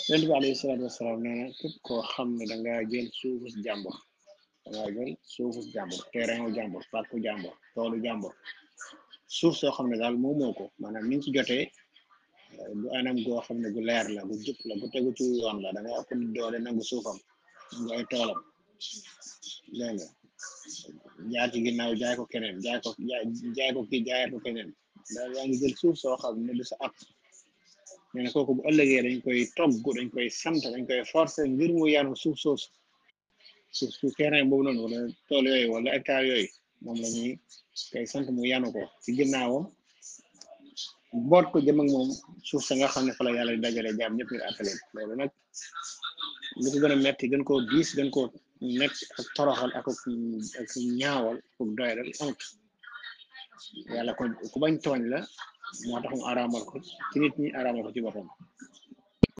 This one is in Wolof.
yonent bi alayhi salaatu wasalaam nee na képp koo xam ne da ngaa jël suufu jàmbur da ngaa jël suufu jàmbur terrain jàmbur parku jàmbur toolu jàmbur suuf soo xam ne daal moom moo ko maanaam ni ñu ci jotee bu anam goo xam ne gu leer la gu jub la gu tegu ci yoon la da ngay ëpp doole nangu suufam nga ay toolam dégg nga jaar ci ginnaaw jaay ko keneen jaay ko kii jaayaat ko keneen daal yaa ngi jël suuf soo xam ne du sa at nee na kooku bu ëllëgee dañ koy togg dañ koy sant dañ koy forcer ngir mu yanu suuf soosu suuf terrain boobu noonu wala tool yooyu wala hectare yooyu moom la ñuy koy sant mu yanu ko ci ginnaawam boot ko jëm ak moom suuf sa nga xam ne fa la yàlla dajale jaam ñëpp ñu àttaleen loolu nag li ko gën a metti gën koo diis gën koo nekk ak toroxal ak ñaawal ak doyadal amut yàlla ko ku bañ tooñ la moo tax mu araamal ko ci nit ñi araamal ko ci boppam